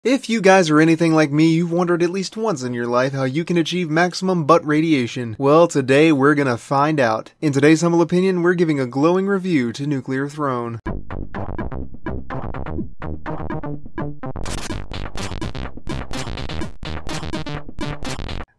If you guys are anything like me, you've wondered at least once in your life how you can achieve maximum butt radiation. Well, today we're gonna find out. In today's humble opinion, we're giving a glowing review to Nuclear Throne.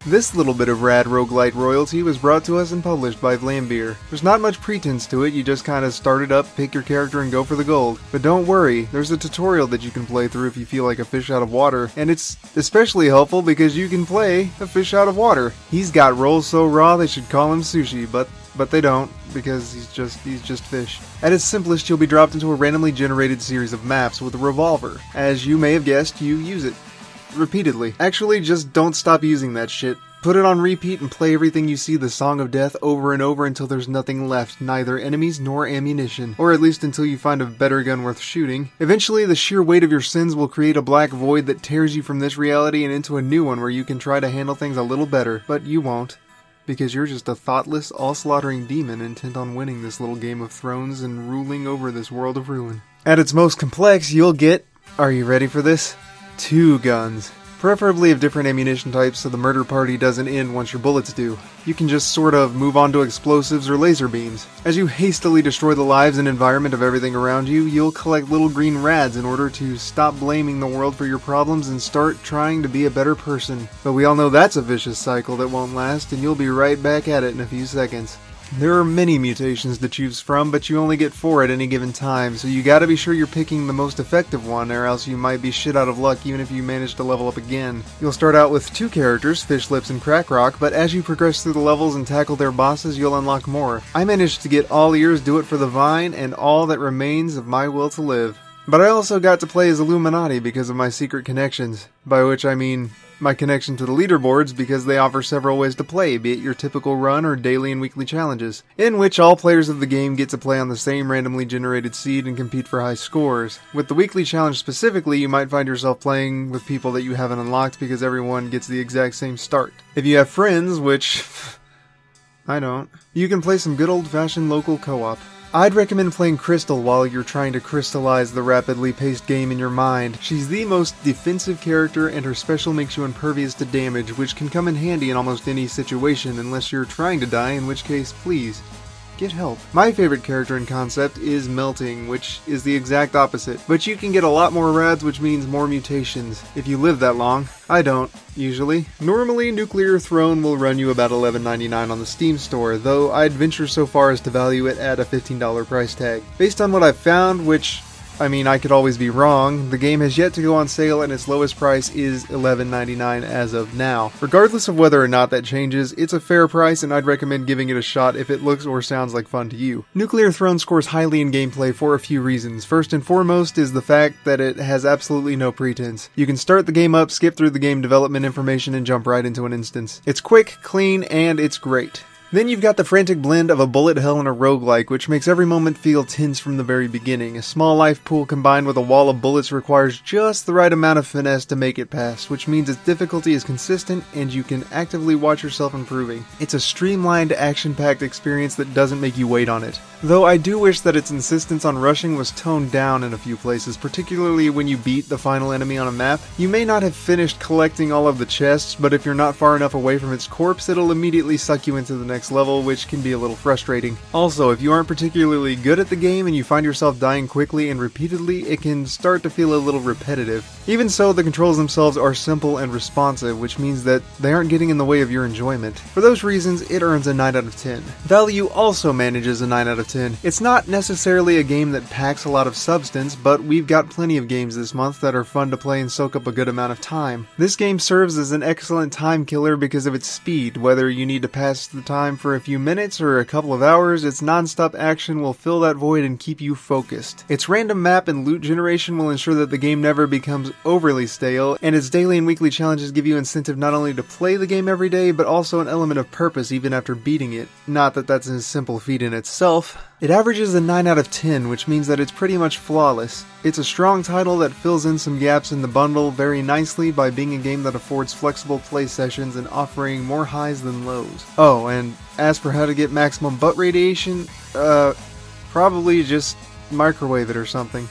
This little bit of rad roguelite royalty was brought to us and published by Vlambeer. There's not much pretense to it, you just kinda start it up, pick your character, and go for the gold. But don't worry, there's a tutorial that you can play through if you feel like a fish out of water, and it's especially helpful because you can play a fish out of water. He's got rolls so raw they should call him sushi, but they don't, because he's just fish. At its simplest, you'll be dropped into a randomly generated series of maps with a revolver. As you may have guessed, you use it repeatedly. Actually, just don't stop using that shit. Put it on repeat and play everything you see the Song of Death over and over until there's nothing left, neither enemies nor ammunition. Or at least until you find a better gun worth shooting. Eventually, the sheer weight of your sins will create a black void that tears you from this reality and into a new one where you can try to handle things a little better. But you won't. Because you're just a thoughtless, all-slaughtering demon intent on winning this little game of thrones and ruling over this world of ruin. At its most complex, you'll get, are you ready for this? 2 guns. Preferably of different ammunition types so the murder party doesn't end once your bullets do. You can just sort of move on to explosives or laser beams. As you hastily destroy the lives and environment of everything around you, you'll collect little green rads in order to stop blaming the world for your problems and start trying to be a better person. But we all know that's a vicious cycle that won't last, and you'll be right back at it in a few seconds. There are many mutations to choose from, but you only get 4 at any given time, so you gotta be sure you're picking the most effective one, or else you might be shit out of luck even if you manage to level up again. You'll start out with 2 characters, Fish Lips and Crack Rock, but as you progress through the levels and tackle their bosses, you'll unlock more. I managed to get All Ears, Do It for the Vine, and All That Remains of My Will to Live. But I also got to play as Illuminati because of my secret connections, by which I mean my connection to the leaderboards because they offer several ways to play, be it your typical run or daily and weekly challenges, in which all players of the game get to play on the same randomly generated seed and compete for high scores. With the weekly challenge specifically, you might find yourself playing with people that you haven't unlocked because everyone gets the exact same start. If you have friends, which I don't, you can play some good old-fashioned local co-op. I'd recommend playing Crystal while you're trying to crystallize the rapidly paced game in your mind. She's the most defensive character and her special makes you impervious to damage, which can come in handy in almost any situation unless you're trying to die, in which case, please, get help. My favorite character in concept is Melting, which is the exact opposite, but you can get a lot more rads, which means more mutations, if you live that long. I don't, usually. Normally, Nuclear Throne will run you about $11.99 on the Steam store, though I'd venture so far as to value it at a $15 price tag. Based on what I've found, which, I mean, I could always be wrong, the game has yet to go on sale and its lowest price is $11.99 as of now. Regardless of whether or not that changes, it's a fair price and I'd recommend giving it a shot if it looks or sounds like fun to you. Nuclear Throne scores highly in gameplay for a few reasons. First and foremost is the fact that it has absolutely no pretense. You can start the game up, skip through the game development information, and jump right into an instance. It's quick, clean, and it's great. Then you've got the frantic blend of a bullet hell and a roguelike, which makes every moment feel tense from the very beginning. A small life pool combined with a wall of bullets requires just the right amount of finesse to make it past, which means its difficulty is consistent and you can actively watch yourself improving. It's a streamlined, action-packed experience that doesn't make you wait on it. Though I do wish that its insistence on rushing was toned down in a few places, particularly when you beat the final enemy on a map. You may not have finished collecting all of the chests, but if you're not far enough away from its corpse, it'll immediately suck you into the next level, which can be a little frustrating. Also, if you aren't particularly good at the game and you find yourself dying quickly and repeatedly, it can start to feel a little repetitive. Even so, the controls themselves are simple and responsive, which means that they aren't getting in the way of your enjoyment. For those reasons, it earns a 9 out of 10. Value also manages a 9 out of 10. It's not necessarily a game that packs a lot of substance, but we've got plenty of games this month that are fun to play and soak up a good amount of time. This game serves as an excellent time killer because of its speed. Whether you need to pass the time for a few minutes or a couple of hours, its non-stop action will fill that void and keep you focused. Its random map and loot generation will ensure that the game never becomes overly stale, and its daily and weekly challenges give you incentive not only to play the game every day, but also an element of purpose even after beating it. Not that that's a simple feat in itself. It averages a 9 out of 10, which means that it's pretty much flawless. It's a strong title that fills in some gaps in the bundle very nicely by being a game that affords flexible play sessions and offering more highs than lows. Oh, and as for how to get maximum butt radiation, probably just microwave it or something.